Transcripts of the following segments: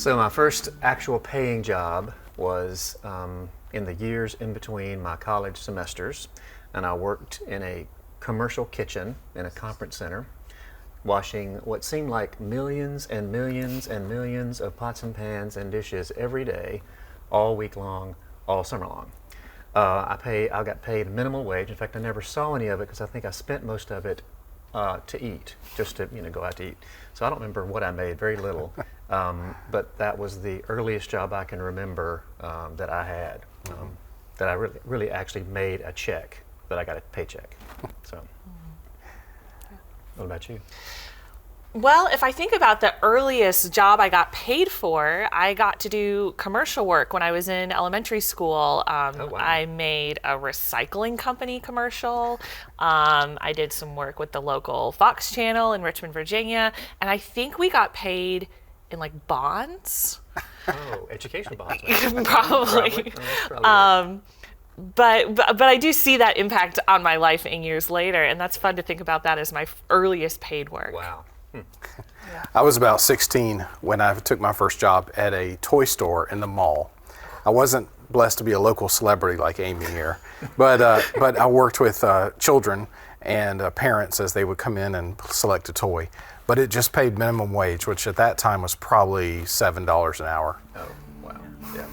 So my first actual paying job was in the years in between my college semesters, and I worked in a commercial kitchen in a conference center, washing what seemed like millions and millions and millions of pots and pans and dishes every day, all week long, all summer long. I got paid minimal wage. In fact, I never saw any of it because I think I spent most of it to eat, just to go out to eat. So I don't remember what I made, very little. But that was the earliest job I can remember that I had, that I really actually made a check, that I got a paycheck. So, what about you? Well, if I think about the earliest job I got paid for, I got to do commercial work when I was in elementary school. Oh, wow. I made a recycling company commercial. I did some work with the local Fox channel in Richmond, Virginia, and I think we got paid in like bonds. Oh, education bonds. Probably. Probably. But I do see that impact on my life in years later, and that's fun to think about that as my earliest paid work. Wow. I was about 16 when I took my first job at a toy store in the mall. I wasn't blessed to be a local celebrity like Amy here, but I worked with children and parents as they would come in and select a toy. But it just paid minimum wage, which at that time was probably $7 an hour. Oh, wow. Yeah.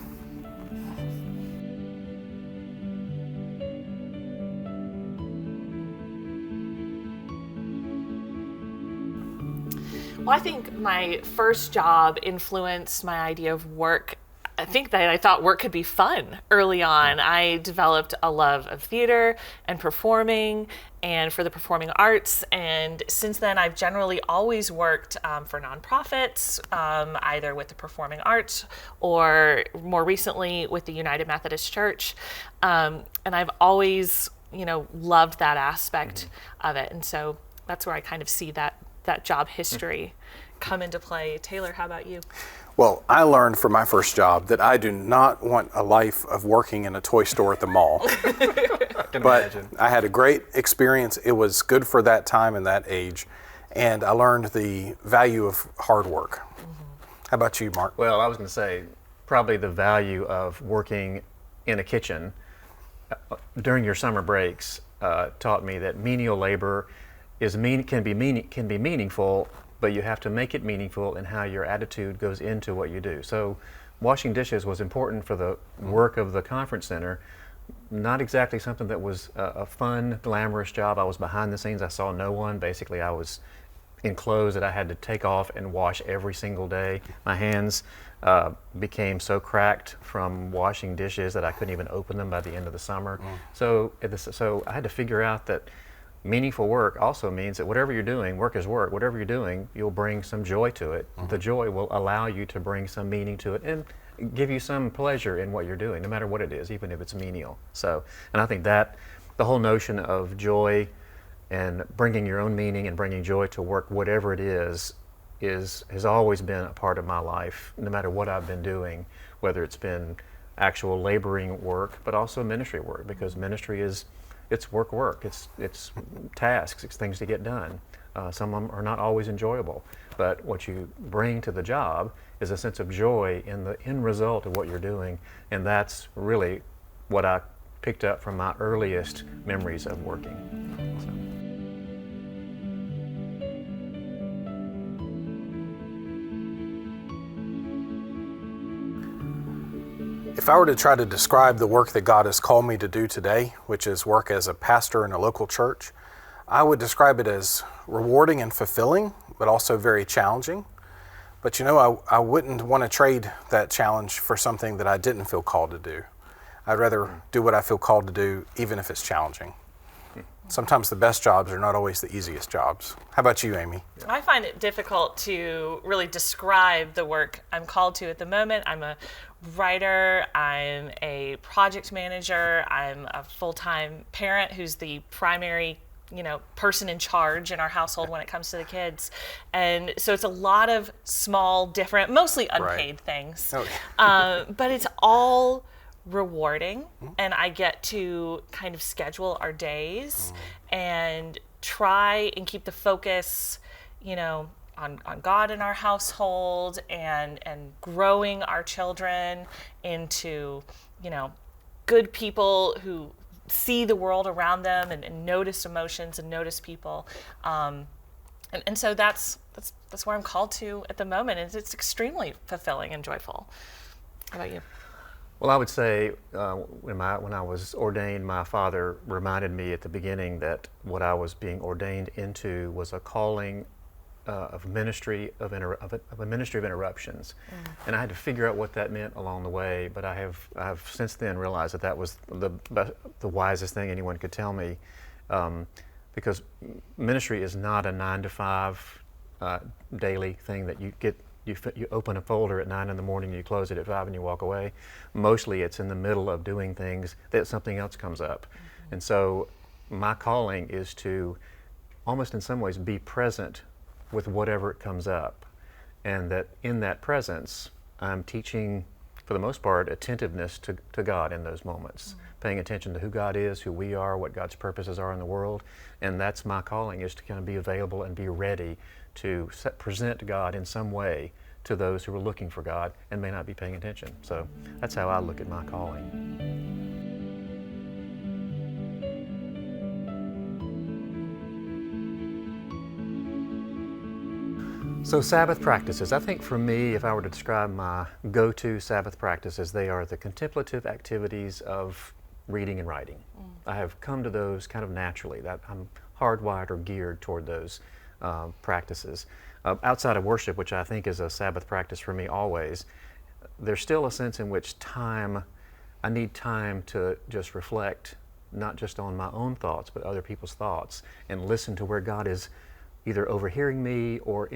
Well, I think my first job influenced my idea of work. I think that I thought work could be fun early on. I developed a love of theater and performing and for the performing arts. And since then, I've generally always worked for nonprofits, either with the performing arts or more recently with the United Methodist Church. And I've always, loved that aspect of it. And so that's where I kind of see that job history come into play. Taylor, how about you? Well, I learned from my first job that I do not want a life of working in a toy store at the mall. But I had a great experience. It was good for that time and that age. And I learned the value of hard work. How about you, Mark? Well, I was going to say probably the value of working in a kitchen during your summer breaks taught me that menial labor can be meaningful, but you have to make it meaningful in how your attitude goes into what you do. So washing dishes was important for the work of the conference center, not exactly something that was a fun, glamorous job. I was behind the scenes. I saw no one. Basically, I was in clothes that I had to take off and wash every single day. My hands became so cracked from washing dishes that I couldn't even open them by the end of the summer. So I had to figure out that meaningful work also means that whatever you're doing, work is work, whatever you're doing, you'll bring some joy to it. The joy will allow you to bring some meaning to it and give you some pleasure in what you're doing, no matter what it is, even if it's menial. So, and I think that the whole notion of joy and bringing your own meaning and bringing joy to work, whatever it is has always been a part of my life, no matter what I've been doing, whether it's been actual laboring work, but also ministry work, because ministry it's work. It's tasks, it's things to get done. Some of them are not always enjoyable, but what you bring to the job is a sense of joy in the end result of what you're doing, and that's really what I picked up from my earliest memories of working. If I were to try to describe the work that God has called me to do today, which is work as a pastor in a local church, I would describe it as rewarding and fulfilling, but also very challenging. But I wouldn't want to trade that challenge for something that I didn't feel called to do. I'd rather do what I feel called to do, even if it's challenging. Sometimes the best jobs are not always the easiest jobs. How about you, Amy? I find it difficult to really describe the work I'm called to at the moment. I'm a writer, I'm a project manager, I'm a full-time parent who's the primary person in charge in our household when it comes to the kids. And so it's a lot of small, different, mostly unpaid things. But it's all rewarding, and I get to kind of schedule our days and try and keep the focus, on God in our household, and growing our children into, good people who see the world around them and notice emotions and notice people. And so that's where I'm called to at the moment. It's extremely fulfilling and joyful. How about you? Well, I would say when I was ordained, my father reminded me at the beginning that what I was being ordained into was a calling of a ministry of interruptions, and I had to figure out what that meant along the way. But I have since then realized that was the wisest thing anyone could tell me, because ministry is not a 9 to 5 daily thing that you get. You open a folder at 9 in the morning, you close it at 5, and you walk away. Mostly it's in the middle of doing things that something else comes up. And so my calling is to almost in some ways be present with whatever it comes up. And that in that presence, I'm teaching, for the most part, attentiveness to God in those moments. Paying attention to who God is, who we are, what God's purposes are in the world. And that's my calling, is to kind of be available and be ready to present God in some way to those who are looking for God and may not be paying attention. So that's how I look at my calling. So Sabbath practices. I think for me, if I were to describe my go-to Sabbath practices, they are the contemplative activities of reading and writing. I have come to those kind of naturally. That I'm hardwired or geared toward those practices. Outside of worship, which I think is a Sabbath practice for me always, there's still a sense in which I need time to just reflect, not just on my own thoughts, but other people's thoughts, and listen to where God is either overhearing me or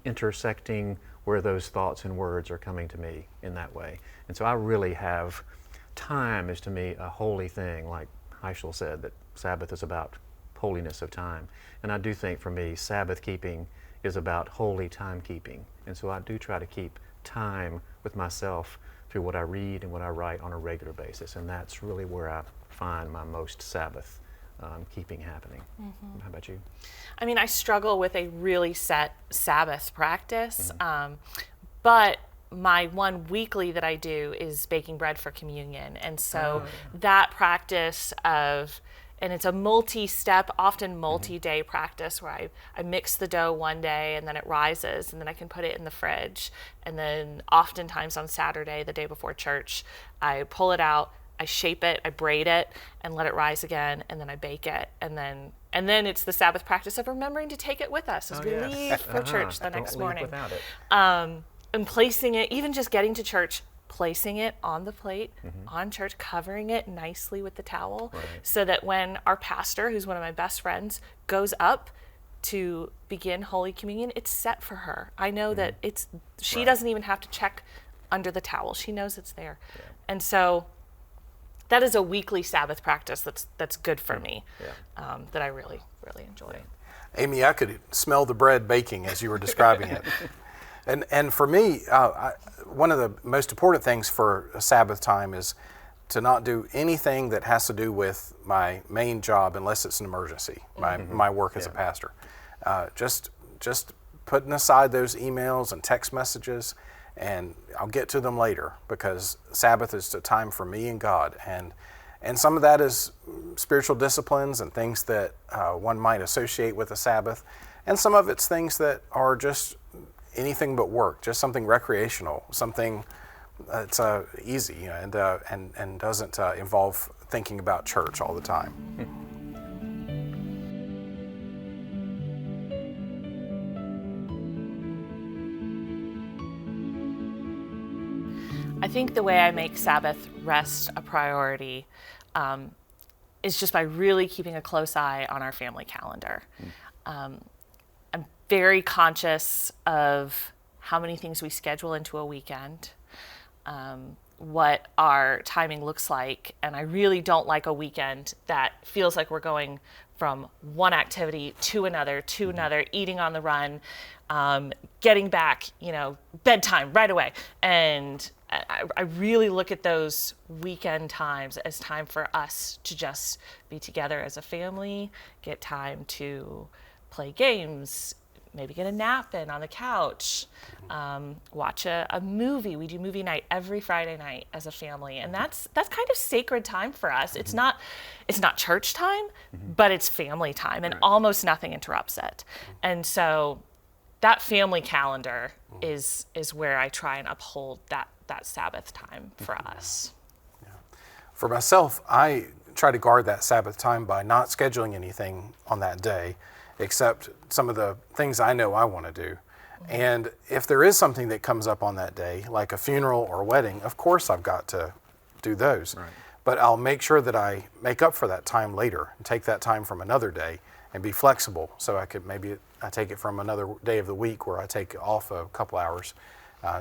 intersecting where those thoughts and words are coming to me in that way. And so I really have, time is to me a holy thing, like Heschel said, that Sabbath is about holiness of time. And I do think for me, Sabbath keeping is about holy timekeeping. And so I do try to keep time with myself through what I read and what I write on a regular basis. And that's really where I find my most Sabbath keeping happening. How about you? I mean, I struggle with a really set Sabbath practice, but my one weekly that I do is baking bread for communion. And so that practice of, and it's a multi-step, often multi-day practice where I mix the dough one day and then it rises and then I can put it in the fridge. And then oftentimes on Saturday, the day before church, I pull it out, I shape it, I braid it and let it rise again, and then I bake it. And then it's the Sabbath practice of remembering to take it with us as we leave for church the next morning. Without it. And placing it, even just getting to church, placing it on the plate, on church, covering it nicely with the towel, so that when our pastor, who's one of my best friends, goes up to begin Holy Communion, it's set for her. I know that she doesn't even have to check under the towel. She knows it's there. And so that is a weekly Sabbath practice that's good for me, that I really, really enjoy. Amy, I could smell the bread baking as you were describing it. And for me, one of the most important things for a Sabbath time is to not do anything that has to do with my main job unless it's an emergency, my work as a pastor. Just putting aside those emails and text messages, and I'll get to them later, because Sabbath is a time for me and God. And some of that is spiritual disciplines and things that one might associate with a Sabbath. And some of it's things that are just anything but work, just something recreational, something that's easy, and doesn't involve thinking about church all the time. I think the way I make Sabbath rest a priority is just by really keeping a close eye on our family calendar. I'm very conscious of how many things we schedule into a weekend, what our timing looks like, and I really don't like a weekend that feels like we're going from one activity to another, eating on the run, getting back, bedtime right away. And I really look at those weekend times as time for us to just be together as a family, get time to play games, maybe get a nap in on the couch, watch a movie. We do movie night every Friday night as a family, and that's kind of sacred time for us. It's not church time, but it's family time, and almost nothing interrupts it. And so that family calendar is where I try and uphold that Sabbath time for us. For myself, I try to guard that Sabbath time by not scheduling anything on that day except some of the things I know I want to do. And if there is something that comes up on that day, like a funeral or a wedding, of course I've got to do those. Right. But I'll make sure that I make up for that time later and take that time from another day and be flexible. So I take it from another day of the week where I take off a couple hours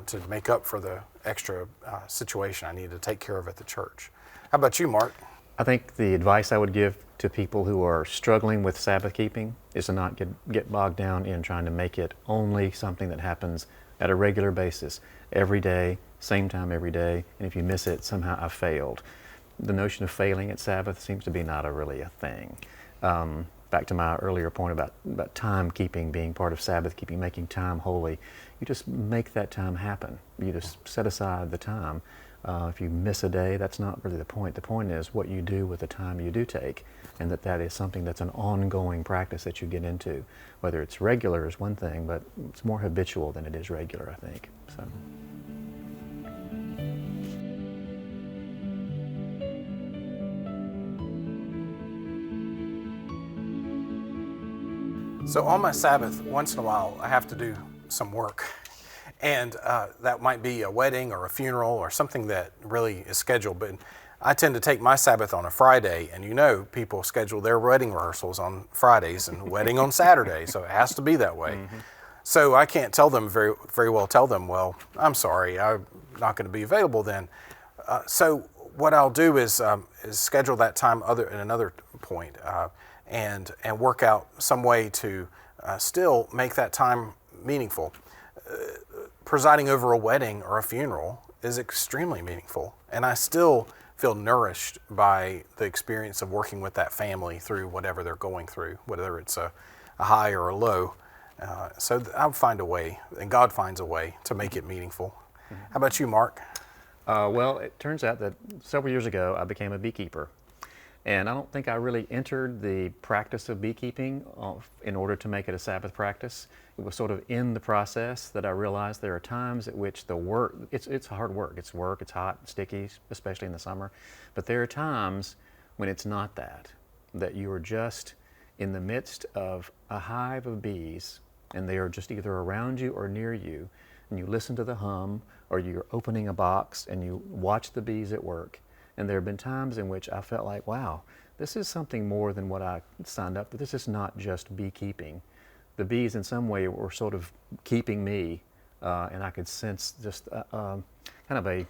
to make up for the extra situation I need to take care of at the church. How about you, Mark? I think the advice I would give to people who are struggling with Sabbath keeping is to not get bogged down in trying to make it only something that happens at a regular basis, every day, same time every day, and if you miss it, somehow I failed. The notion of failing at Sabbath seems to be not really a thing. Back to my earlier point about time keeping being part of Sabbath keeping, making time holy, you just make that time happen. You just set aside the time. If you miss a day, that's not really the point. The point is what you do with the time you do take, and that is something that's an ongoing practice that you get into. Whether it's regular is one thing, but it's more habitual than it is regular, I think. So on my Sabbath, once in a while, I have to do some work. And that might be a wedding or a funeral or something that really is scheduled. But I tend to take my Sabbath on a Friday, and people schedule their wedding rehearsals on Fridays and wedding on Saturday, so it has to be that way. So I can't tell them very well, well, I'm sorry, I'm not going to be available then. So what I'll do is schedule that time at another point and work out some way to still make that time meaningful. Presiding over a wedding or a funeral is extremely meaningful, and I still feel nourished by the experience of working with that family through whatever they're going through, whether it's a high or a low. So I'll find a way, and God finds a way to make it meaningful. How about you, Mark? Well, it turns out that several years ago I became a beekeeper. And I don't think I really entered the practice of beekeeping in order to make it a Sabbath practice. It was sort of in the process that I realized there are times at which the work, it's hard work. It's hot, sticky, especially in the summer. But there are times when it's not that you are just in the midst of a hive of bees, and they are just either around you or near you, and you listen to the hum, or you're opening a box and you watch the bees at work. And there have been times in which I felt like, wow, this is something more than what I signed up for. This is not just beekeeping. The bees in some way were sort of keeping me, and I could sense just kind of a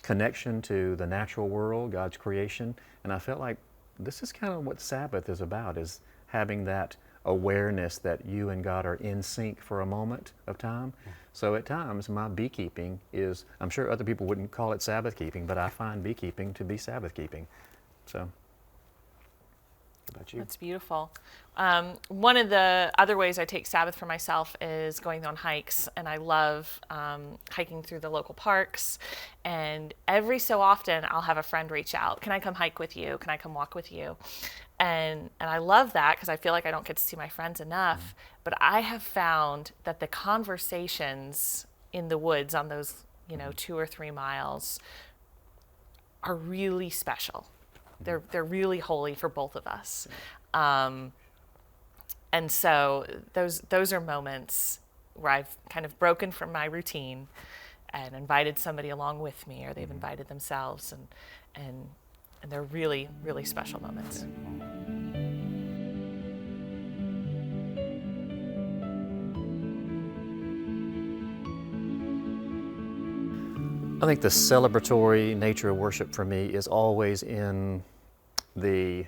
connection to the natural world, God's creation. And I felt like this is kind of what Sabbath is about, is having that awareness that you and God are in sync for a moment of time. So at times my beekeeping is, I'm sure other people wouldn't call it Sabbath keeping, but I find beekeeping to be Sabbath keeping. So, how about you? That's beautiful. One of the other ways I take Sabbath for myself is going on hikes, and I love hiking through the local parks. And every so often I'll have a friend reach out, can I come hike with you? Can I come walk with you? And I love that because I feel like I don't get to see my friends enough. But I have found that the conversations in the woods on those, 2 or 3 miles are really special. They're really holy for both of us. And so those are moments where I've kind of broken from my routine and invited somebody along with me, or they've invited themselves, and they're really, really special moments. I think the celebratory nature of worship for me is always in the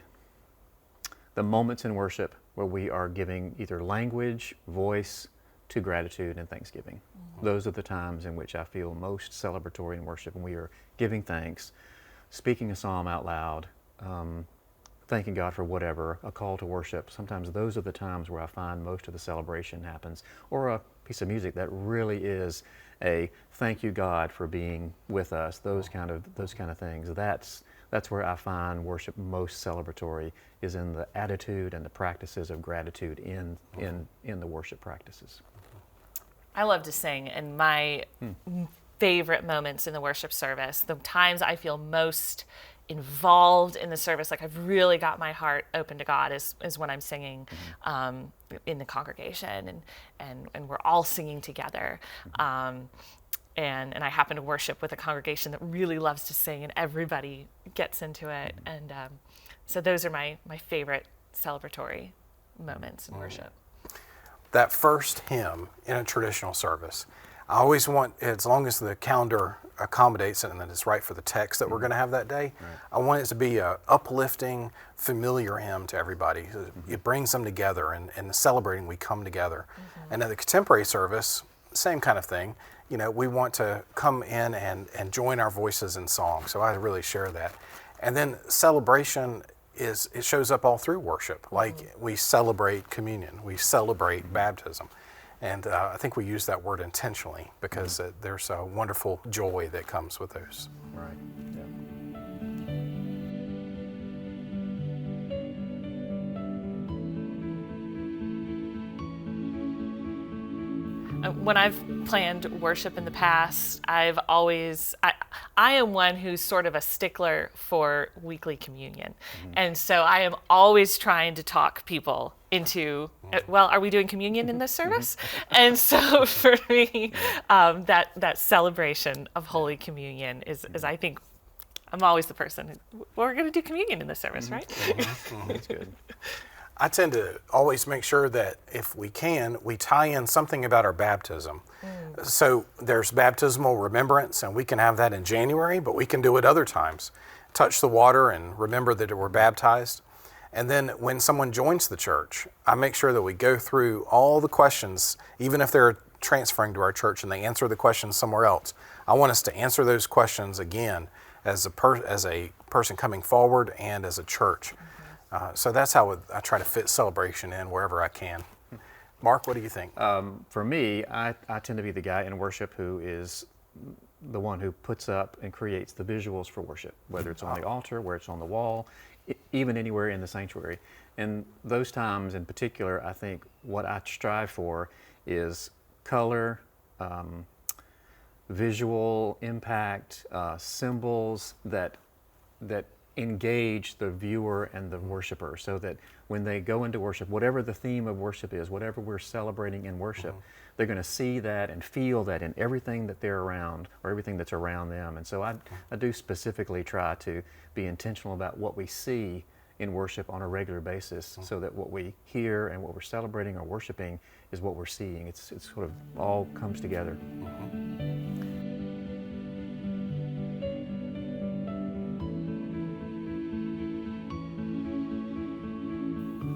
moments in worship where we are giving either language, voice to gratitude and thanksgiving. Those are the times in which I feel most celebratory in worship, when we are giving thanks, speaking a psalm out loud, thanking God for whatever, a call to worship. Sometimes those are the times where I find most of the celebration happens, or a piece of music that really is a thank you God for being with us. Those kind of things. That's where I find worship most celebratory, is in the attitude and the practices of gratitude in the worship practices. I love to sing, and my favorite moments in the worship service, the times I feel most involved in the service, like I've really got my heart open to God, is when I'm singing in the congregation, and we're all singing together. And I happen to worship with a congregation that really loves to sing, and everybody gets into it. And so those are my favorite celebratory moments in worship. That first hymn in a traditional service, I always want, as long as the calendar accommodates it and that it's right for the text that we're going to have that day, I want it to be a uplifting, familiar hymn to everybody. It brings them together, and celebrating, we come together. And at the contemporary service, same kind of thing. You know, we want to come in and join our voices in song. So I really share that. And then celebration it shows up all through worship. Like we celebrate communion, we celebrate baptism. And I think we use that word intentionally because there's a wonderful joy that comes with those. Right. Yeah. When I've planned worship in the past, I am one who's sort of a stickler for weekly communion. And so I am always trying to talk people into, well, are we doing communion in this service? And so for me, that celebration of Holy Communion is I think, I'm always the person, we're going to do communion in this service, right? That's good. I tend to always make sure that if we can, we tie in something about our baptism. So there's baptismal remembrance, and we can have that in January, but we can do it other times. Touch the water and remember that we're baptized. And then when someone joins the church, I make sure that we go through all the questions, even if they're transferring to our church and they answer the questions somewhere else. I want us to answer those questions again as a person coming forward and as a church. So that's how I try to fit celebration in wherever I can. Mark, what do you think? For me, I tend to be the guy in worship who is the one who puts up and creates the visuals for worship, whether it's on the altar, where it's on the wall, even anywhere in the sanctuary. And those times in particular, I think what I strive for is color, visual impact, symbols that engage the viewer and the worshiper, so that when they go into worship, whatever the theme of worship is, whatever we're celebrating in worship, they're going to see that and feel that in everything that they're around, or everything that's around them. And so I do specifically try to be intentional about what we see in worship on a regular basis, so that what we hear and what we're celebrating or worshiping is what we're seeing. It's sort of all comes together.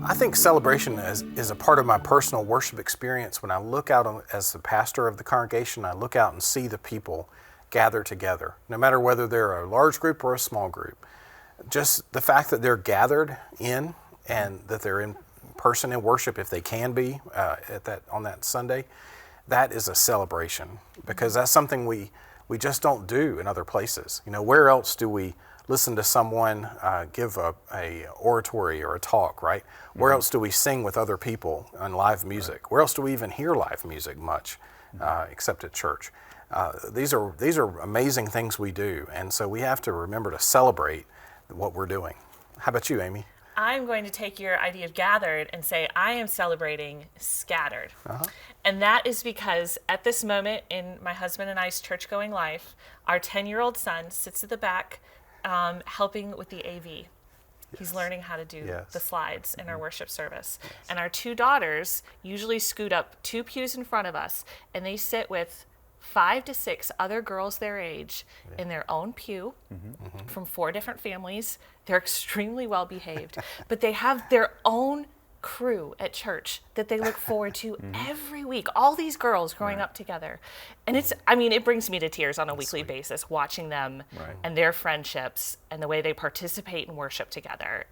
I think celebration is a part of my personal worship experience. When I look out as the pastor of the congregation, I look out and see the people gather together, no matter whether they're a large group or a small group. Just the fact that they're gathered in and that they're in person in worship, if they can be on that Sunday, that is a celebration, because that's something we just don't do in other places. You know, where else do we listen to someone give a oratory or a talk, right? Where else do we sing with other people on live music? Where else do we even hear live music much, except at church? These are amazing things we do, and so we have to remember to celebrate what we're doing. How about you, Amy? I'm going to take your idea of gathered and say I am celebrating scattered. And that is because at this moment in my husband and I's church-going life, our 10-year-old son sits at the back helping with the AV. He's learning how to do the slides in our worship service. And our two daughters usually scoot up 2 pews in front of us, and they sit with 5 to 6 other girls their age in their own pew from 4 different families. They're extremely well behaved, but they have their own crew at church that they look forward to every week. All these girls growing up together. And it brings me to tears on a weekly basis watching them and their friendships and the way they participate in worship together.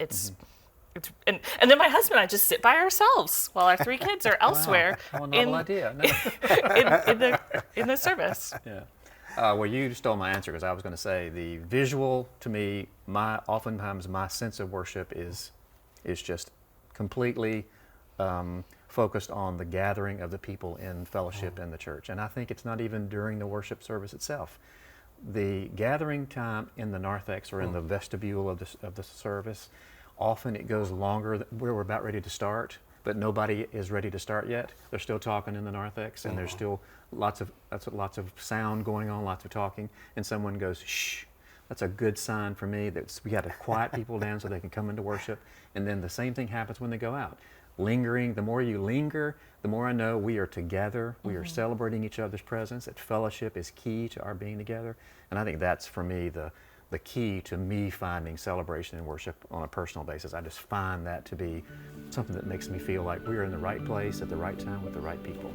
And then my husband and I just sit by ourselves while our 3 kids are elsewhere Wow. Novel idea. No. in the service. Yeah. Well, you stole my answer because I was going to say the visual to me, oftentimes my sense of worship is just completely focused on the gathering of the people in fellowship in the church. And I think it's not even during the worship service itself. The gathering time in the narthex or in the vestibule of the service, often it goes longer where we're about ready to start, but nobody is ready to start yet. They're still talking in the narthex, and there's still lots of sound going on, lots of talking, and someone goes, shh. That's a good sign for me that we got to quiet people down so they can come into worship. And then the same thing happens when they go out. Lingering, the more you linger, the more I know we are together. We are celebrating each other's presence. That fellowship is key to our being together. And I think that's, for me, the key to me finding celebration and worship on a personal basis. I just find that to be something that makes me feel like we're in the right place at the right time with the right people.